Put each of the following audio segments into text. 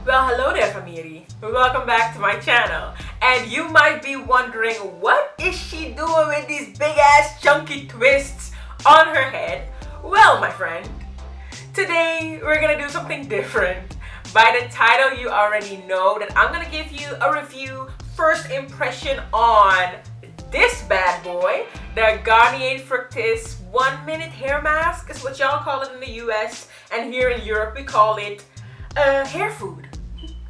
Well, hello there, Famiri. Welcome back to my channel. And you might be wondering, what is she doing with these big ass chunky twists on her head? Well, my friend, today we're gonna do something different. By the title, you already know that I'm gonna give you a review, first impression on this bad boy, the Garnier Fructis 1 minute hair mask is what y'all call it in the US, and here in Europe we call it hair food.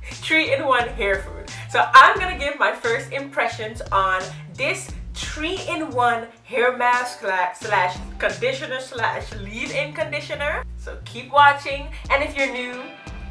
3-in-1 hair food. So I'm gonna give my first impressions on this 3-in-1 hair mask slash conditioner slash leave-in conditioner. So keep watching, and if you're new,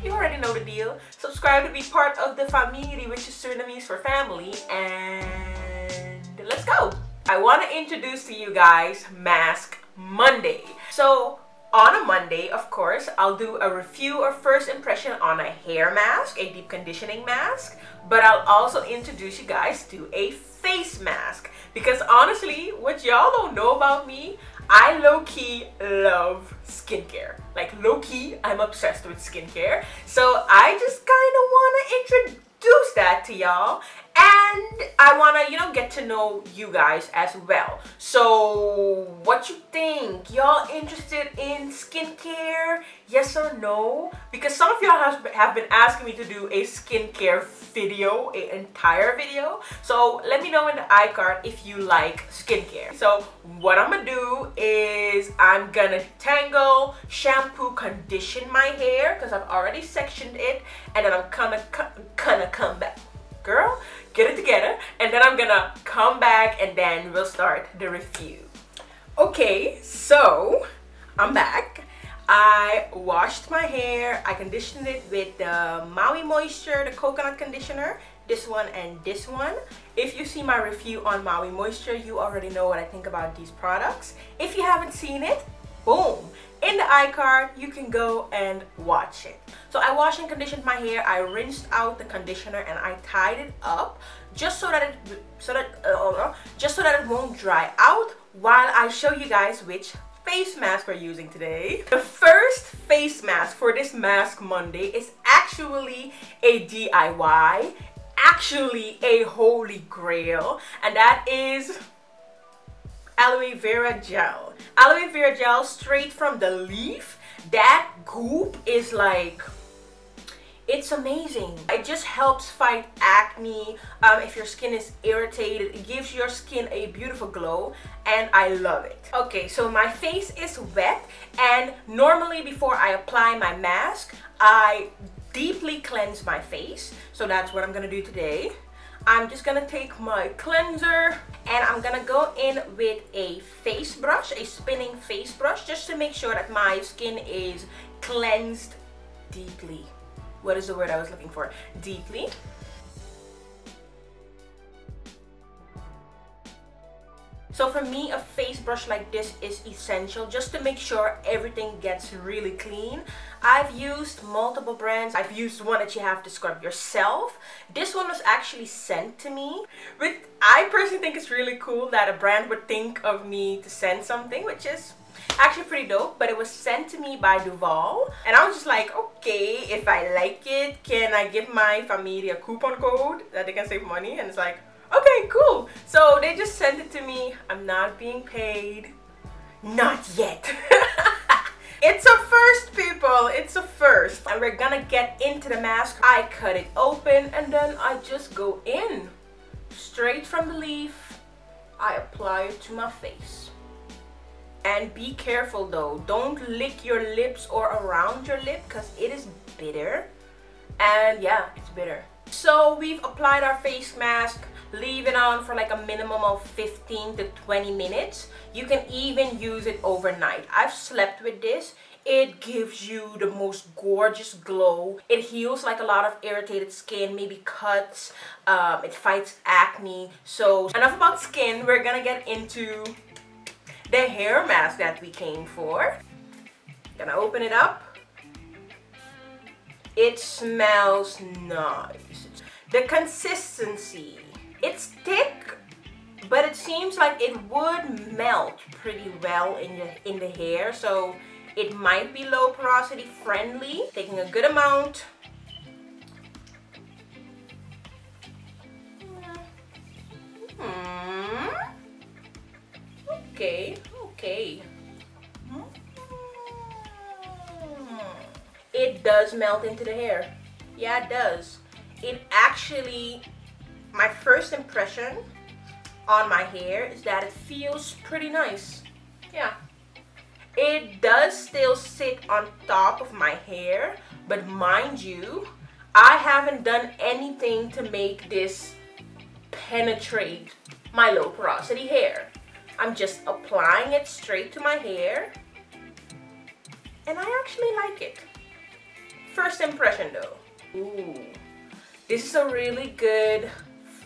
you already know the deal. Subscribe to be part of the Famiri, which is Surinamese for family, and let's go. I want to introduce to you guys Mask Monday. So on a Monday, of course, I'll do a review or first impression on a hair mask, a deep conditioning mask, but I'll also introduce you guys to a face mask. Because honestly, what y'all don't know about me, I low-key love skincare. Like low-key, I'm obsessed with skincare. So I just kind of want to introduce that to y'all. And I want to, get to know you guys as well. So what you think? Y'all interested in skincare? Yes or no? Because some of y'all have been asking me to do a skincare video, an entire video. So let me know in the iCard if you like skincare. So what I'm gonna do is I'm gonna tangle, shampoo, condition my hair because I've already sectioned it, and then I'm gonna come back. Girl, get it together, and then I'm gonna come back and then we'll start the review. Okay, so I'm back. I washed my hair. I conditioned it with the Maui Moisture, the coconut conditioner, this one and this one. If you see my review on Maui Moisture, you already know what I think about these products. If you haven't seen it, boom, in the iCard you can go and watch it. So I washed and conditioned my hair. I rinsed out the conditioner and I tied it up just so that it won't dry out while I show you guys which face mask we're using today. The first face mask for this Mask Monday is actually a DIY, actually a holy grail, and that is aloe vera gel. Aloe vera gel straight from the leaf. That goop is like, it's amazing. It just helps fight acne. If your skin is irritated, it gives your skin a beautiful glow, and I love it. Okay, so my face is wet, and normally before I apply my mask, I deeply cleanse my face. So that's what I'm gonna do today. I'm just gonna take my cleanser and I'm gonna go in with a face brush, a spinning face brush, just to make sure that my skin is cleansed deeply. What is the word I was looking for? Deeply. So for me, a face brush like this is essential just to make sure everything gets really clean. I've used multiple brands. I've used one that you have to scrub yourself. This one was actually sent to me. I personally think it's really cool that a brand would think of me to send something, which is actually pretty dope, but it was sent to me by Duval. And I was just like, okay, if I like it, can I give my family a coupon code that they can save money? And it's like, okay, cool. So they just sent it to me. I'm not being paid. Not yet. It's a first, people. It's a first. And we're gonna get into the mask. I cut it open and then I just go in. Straight from the leaf. I apply it to my face. And be careful though. Don't lick your lips or around your lip because it is bitter. And yeah, it's bitter. So we've applied our face mask. Leave it on for like a minimum of 15 to 20 minutes. You can even use it overnight. I've slept with this. It gives you the most gorgeous glow. It heals like a lot of irritated skin, maybe cuts. It fights acne. So enough about skin. We're gonna get into the hair mask that we came for. Gonna open it up. It smells nice. The consistency. It's thick, but it seems like it would melt pretty well in the hair, so it might be low porosity friendly. Taking a good amount does melt into the hair. Yeah, it does. It actually, my first impression on my hair is that it feels pretty nice. Yeah. It does still sit on top of my hair, but mind you, I haven't done anything to make this penetrate my low porosity hair. I'm just applying it straight to my hair, and I actually like it. First impression though. Ooh, this is a really good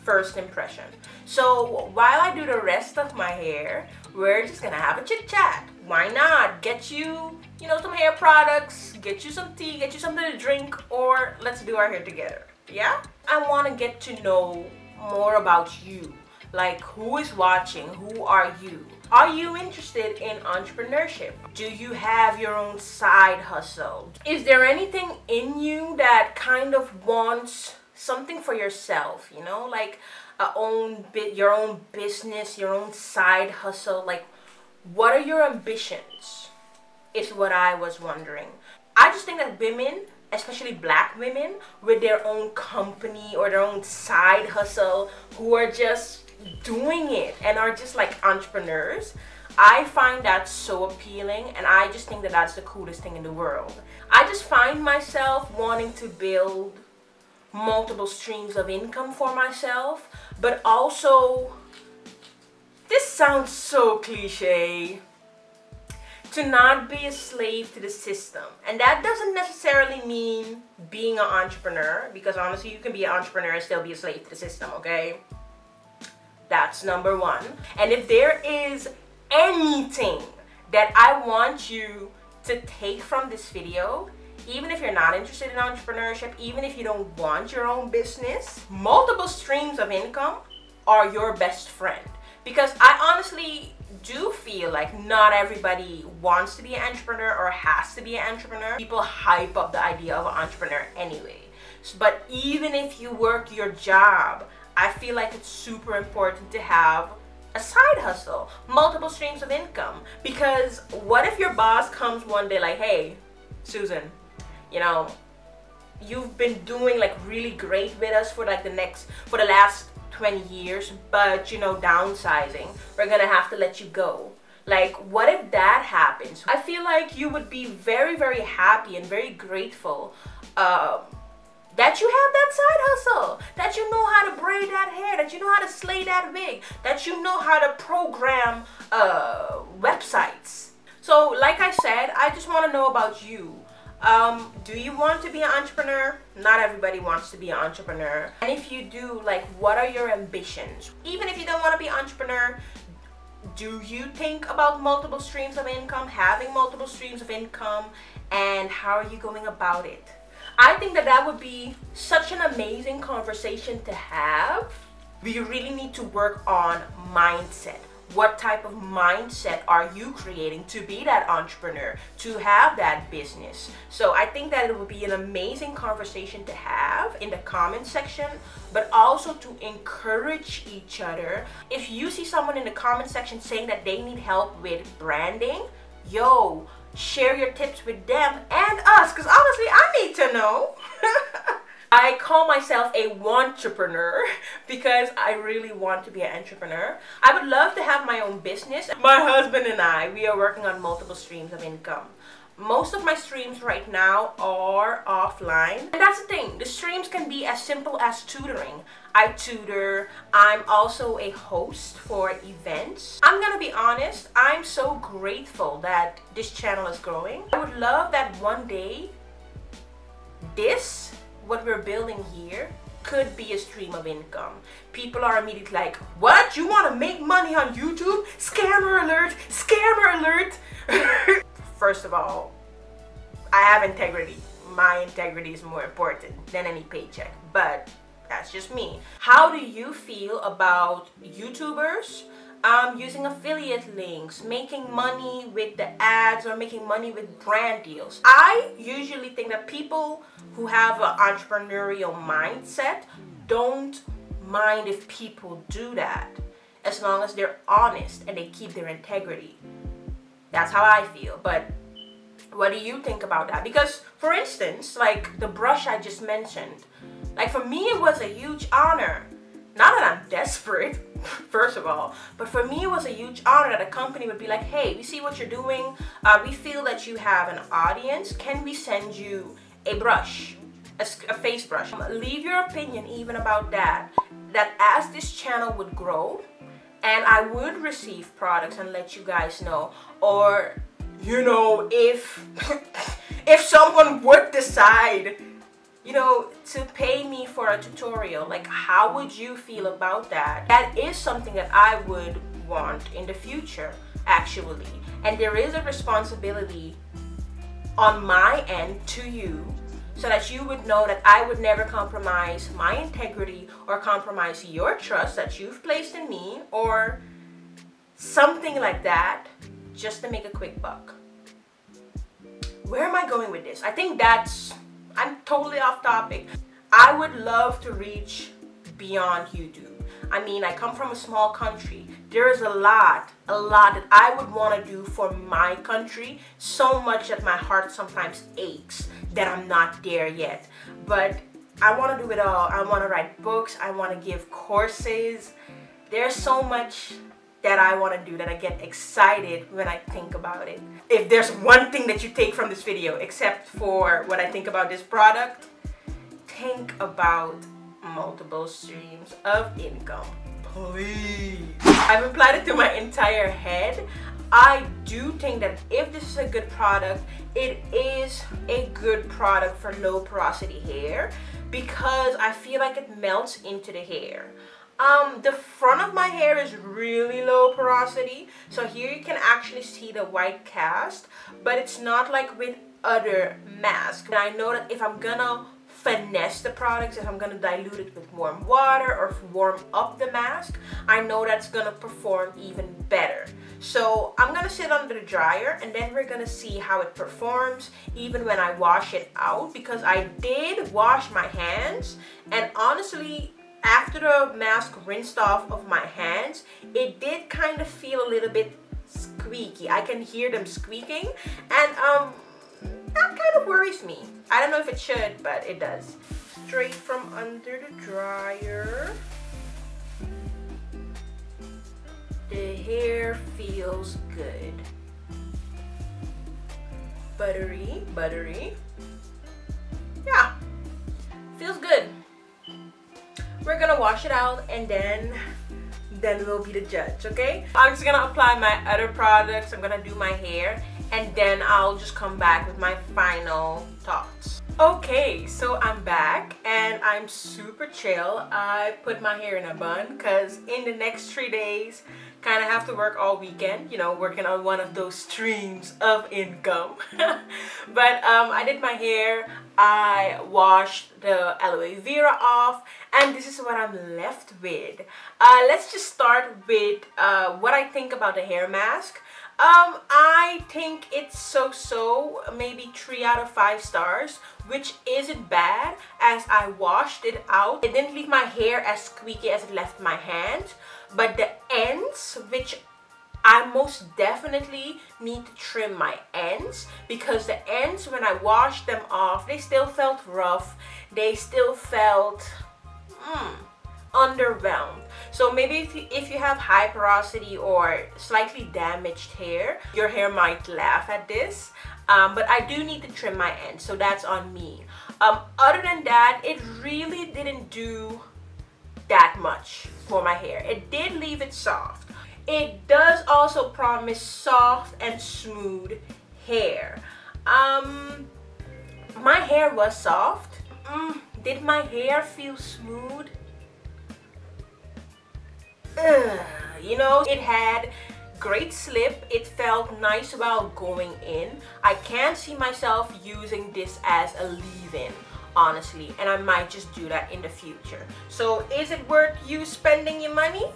first impression. So while I do the rest of my hair, we're just gonna have a chit chat. Why not? Get you, some hair products, get you some tea, get you something to drink, or let's do our hair together. Yeah? I wanna get to know more about you. Like, who is watching? Who are you? Are you interested in entrepreneurship? Do you have your own side hustle? Is there anything in you that kind of wants something for yourself, like your own business, your own side hustle? Like, what are your ambitions? Is what I was wondering. I just think that women, especially black women with their own company or their own side hustle, who are just doing it and are just like entrepreneurs, I find that so appealing, and I just think that that's the coolest thing in the world. I just find myself wanting to build multiple streams of income for myself, but also, this sounds so cliche, to not be a slave to the system. And that doesn't necessarily mean being an entrepreneur, because honestly, you can be an entrepreneur and still be a slave to the system, okay? That's number one. And if there is anything that I want you to take from this video, even if you're not interested in entrepreneurship, even if you don't want your own business, multiple streams of income are your best friend. Because I honestly do feel like not everybody wants to be an entrepreneur or has to be an entrepreneur. People hype up the idea of an entrepreneur anyway. But even if you work your job, I feel like it's super important to have a side hustle, multiple streams of income. Because what if your boss comes one day like, hey, Susan, you've been doing like really great with us for the last 20 years, but downsizing, we're gonna have to let you go. Like, what if that happens? I feel like you would be very, very happy and very grateful that you have that side hustle, that you know how to braid that hair, that you know how to slay that wig, that you know how to program websites. So like I said, I just want to know about you. Do you want to be an entrepreneur? Not everybody wants to be an entrepreneur. And if you do, like, what are your ambitions? Even if you don't want to be an entrepreneur, do you think about multiple streams of income, having multiple streams of income, and how are you going about it? I think that would be such an amazing conversation to have. We really need to work on mindset. What type of mindset are you creating to be that entrepreneur, to have that business? So I think that it would be an amazing conversation to have in the comment section, but also to encourage each other. If you see someone in the comment section saying that they need help with branding, yo, share your tips with them and us, because honestly, I need to know. I call myself a wantrepreneur because I really want to be an entrepreneur. I would love to have my own business. My husband and I, we are working on multiple streams of income. Most of my streams right now are offline. And that's the thing, the streams can be as simple as tutoring. I tutor. I'm also a host for events. I'm gonna be honest, I'm so grateful that this channel is growing. I would love that one day, what we're building here could be a stream of income. People are immediately like, what? You want to make money on YouTube? Scammer alert! Scammer alert! First of all, I have integrity. My integrity is more important than any paycheck, but that's just me. How do you feel about YouTubers using affiliate links, making money with the ads, or making money with brand deals? I usually think that people who have an entrepreneurial mindset don't mind if people do that, as long as they're honest and they keep their integrity. That's how I feel. But What do you think about that? Because for instance, like the brush I just mentioned, like for me it was a huge honor. Not that I'm desperate, first of all, but for me it was a huge honor that a company would be like, hey, we see what you're doing. We feel that you have an audience. Can we send you a brush, a face brush? Leave your opinion even about that. That as this channel would grow and I would receive products and let you guys know, or you know, if if someone would decide, you know, to pay me for a tutorial, like how would you feel about that? That is something that I would want in the future, actually. And there is a responsibility on my end to you, so that you would know that I would never compromise my integrity or compromise your trust that you've placed in me or something like that, just to make a quick buck. Where am I going with this? I think I'm totally off topic. I would love to reach beyond YouTube. I mean, I come from a small country. There is a lot that I would want to do for my country, so much that my heart sometimes aches that I'm not there yet. But I want to do it all. I want to write books. I want to give courses. There's so much that I want to do that I get excited when I think about it. If there's one thing that you take from this video, except for what I think about this product, think about multiple streams of income, please. I've applied it to my entire head. I do think that if this is a good product, it is a good product for low porosity hair because I feel like it melts into the hair. The front of my hair is really low porosity, so here you can actually see the white cast, but it's not like with other masks. And I know that if I'm gonna finesse the products, if I'm gonna dilute it with warm water or warm up the mask, I know that's gonna perform even better. So I'm gonna sit under the dryer and then we're gonna see how it performs even when I wash it out, because I did wash my hands, and honestly, after the mask rinsed off of my hands, it did kind of feel a little bit squeaky. I can hear them squeaking, and that kind of worries me. I don't know if it should, but it does. Straight from under the dryer. The hair feels good. Buttery, buttery. Yeah, feels good. We're gonna wash it out and then we'll be the judge, okay? I'm just gonna apply my other products. I'm gonna do my hair and then I'll just come back with my final thoughts. Okay, so I'm back and I'm super chill. I put my hair in a bun because in the next 3 days, kind of have to work all weekend, you know, working on one of those streams of income. But I did my hair, I washed the aloe vera off, and this is what I'm left with. Let's just start with what I think about the hair mask. I think it's so-so, maybe 3 out of 5 stars, which isn't bad. As I washed it out, it didn't leave my hair as squeaky as it left my hand, but the ends, which I most definitely need to trim my ends, because the ends, when I washed them off, they still felt rough, they still felt underwhelmed. So maybe if you have high porosity or slightly damaged hair, your hair might laugh at this, but I do need to trim my ends, so that's on me. Other than that, it really didn't do that much for my hair. It did leave it soft. It does also promise soft and smooth hair. My hair was soft. Did my hair feel smooth? You know, it had great slip. It felt nice while going in. I can't see myself using this as a leave-in, honestly, and I might just do that in the future. So is it worth you spending your money?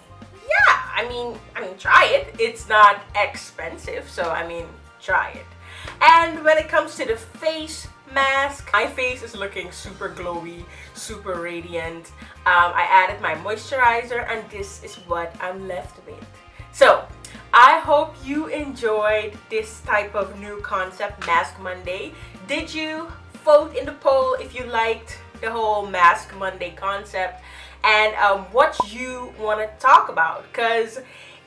Yeah, I mean try it. It's not expensive, so I mean try it. And when it comes to the face mask, my face is looking super glowy, super radiant. I added my moisturizer and this is what I'm left with. So I hope you enjoyed this type of new concept, Mask Monday. Did you vote in the poll if you liked the whole Mask Monday concept and what you want to talk about? Because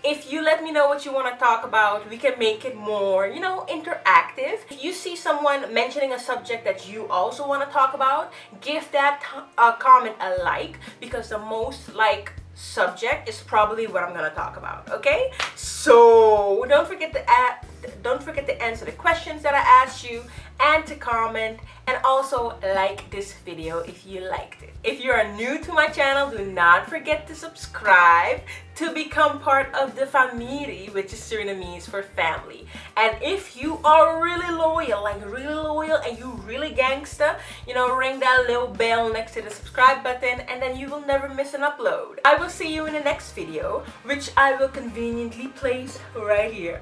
if you let me know what you want to talk about, we can make it more, you know, interactive. If you see someone mentioning a subject that you also want to talk about, give that comment a like, because the most like subject is probably what I'm gonna talk about. Okay, so don't forget to answer the questions that I asked you, and to comment, and also like this video if you liked it. If you are new to my channel, do not forget to subscribe to become part of the Famiri, which is Surinamese for family. And if you are really loyal, and you really gangsta, you know, ring that little bell next to the subscribe button, and then you will never miss an upload. I will see you in the next video, which I will conveniently place right here.